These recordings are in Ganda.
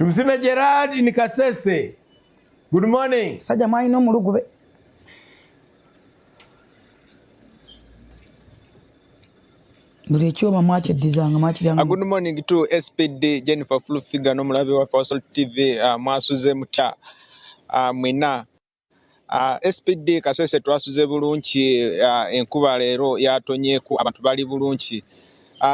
Tumusime Gerard in Kasese. Good morning. Saja mai no mulugube. Good morning to SPD Jennifer Flufiga no mulabe wa Fossil TV mwasuze muta mwina SPD Kasese twasuze bulungi enkuba leero yatonyeeku abantu bali bulungi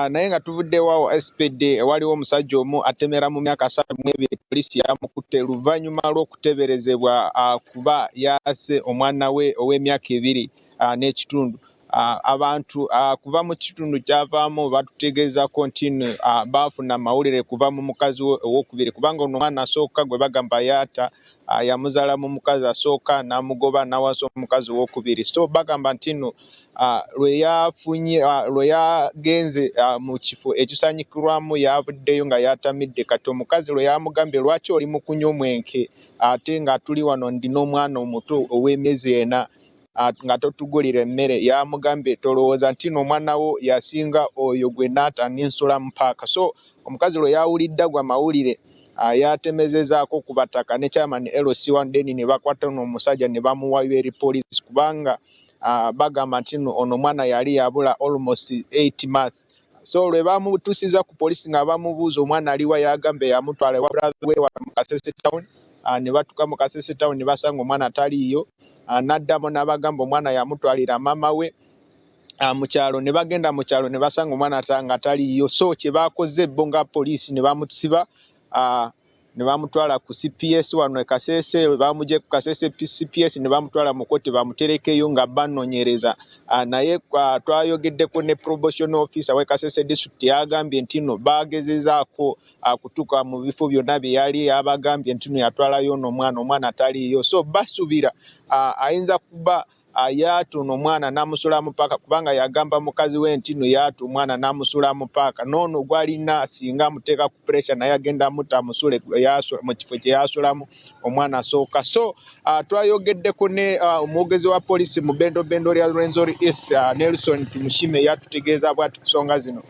naye nga tuvudde waawo SPD waliwo omusajja omu atemera mu myaka 32 polisi yamukutte luvannyuma lw'okuteberezebwa kuba yasse omwana we ow'emyaka 2 n'ekitundu. Abantu kuva mu kitundu kyavaamu batutegeezako nti baafuna mawulire kuva mu mukazi owokubiri kubanga ono omwana asooka gwe bagamba yaata yamuzaala mu mukazi asooka n'amugoba n'awasa omukazi owokubiri. So bagamba nti nno lwe yagenze mu kifo ekisanyikirwamu yavuddeyo nga yatamidde kati omukazi lwe yamugambye lwaki oli mu kunywa omwenke ate nga tuli wano ndi n'omwana omuto ow'emyezi 4 nga totugulira emmere yamugambye tolowooza nti n'omwana wo yasinga oyo gwe naata n'ensula mu paaka. So omukazi lwe yawulidde gwa mawulire yatemezezaako ku bataka ne chairman LC1 deni ne bakwata n'omusajja ne bamuwayo eri poliisi kubanga bagamba nti ono mwana yali yabula almost 8 months. So lwe bamutusiza ku poliisi nga bamubuuza omwana aliwa yagambe yamutwala wa brother we wa mu Kasese town ne batuka mu Kasese town ne basanga omwana taliyo. Naddamo n'abagamba omwana yamutwalira mama we mu kyalo ne bagenda mu kyalo ne basanga omwana nga taliyo. So kye bakoze bo nga poliisi ne bamusiba ne bamutwala ku CPS wano e Kasese bamuje ku Kasese CPS ne bamutwala mu koti bamuterekeyo nga banonyereza naye twayogeddeko ne promotional officer we Kasese district yagambye nti no bagezezaako kutuka mu bifo byonna bye yali yabagambye nti no yatwalayo omwana taliyo. So basubira ayinza kuba yaatu n'omwana n'amusula mu paaka kubanga yagamba mukazi we nti no yaatu omwana n'amusula mu paaka noono gwalina singa muteeka ku pressure naye agenda mutta musule mu kifo kye yasulamu omwana asooka. So twayogeddeko ne omwogezi wa poliisi mu Bendo lya Rwenzori East Nelson Tumushime yatutegeeza bw'ati kusonga zino.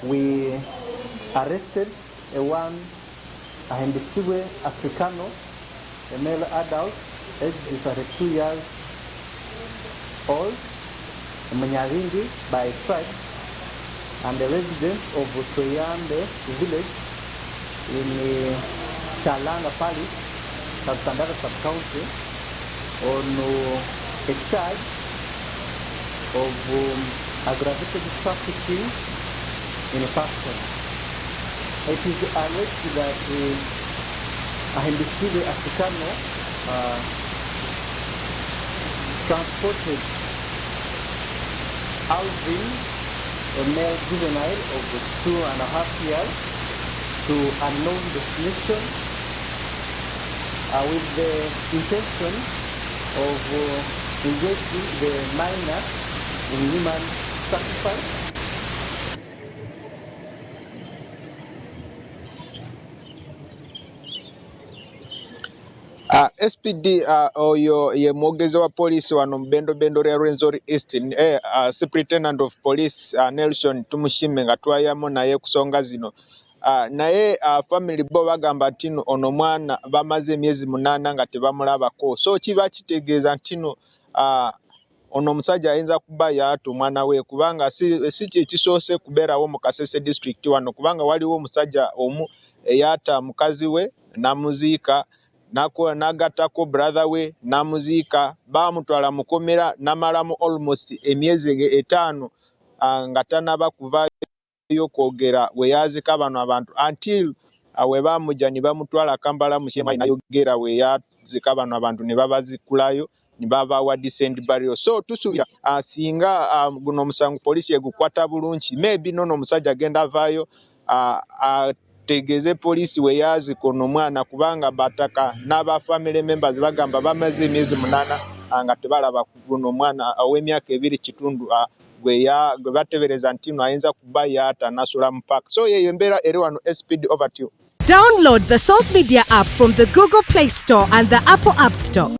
We arrested one Ahendisiwe Africano, a male adult aged 32 years old, a Manyarindi by tribe, and a resident of Toyande village in Chalanga Parish, Sandara sub-county, on a charge of aggravated trafficking in a person. It is alleged that Ahendisiwe Africano transported Alvin, a male juvenile of 2.5 years, to unknown destination with the intention of engaging the minor in human sacrifice. SPD oyo ye mwogezi wa poliisi wano mu Bendo lya Rwenzori East Superintendent of Police Nelson Tumushime nga twayamu naye kusonga zino naye family bo bagamba nti ono mwana bamaze emyezi 8 nga tebamulabako. So kiba kitegeeza nti ono omusajja ayinza kuba yaatu omwana we kubanga si kisoose kubeerawo mu Kasese district wano kubanga waliwo omusajja omu eyaata mukazi we namuziika n'agattako brother we namuziika bamutwala mukomera namalamu almost emyezi 5 nga tanaba kuvaayo kwogera we yazika bano abantu until we bamujja ne bamutwala Kampala mu Kyema nayogera we yazika bano abantu ne babazikulayo ne babawa decent burial. So tusubira singa guno omusango poliisi egukwata bulungi maybe nono omusajja agenda avaayo tegeze poliisi we yazika ono mwana kubanga bataka n'aba family members bagamba bamaze emyezi 8 nga tebalaba guno mwana ow'emyaka 2 kitundu gwe batebereza nti ayinza kuba yaata nasula mu paaka. So yeyo embeera eri wano SPD over to you. Download the Salt Media app from the Google Play Store and the Apple App Store.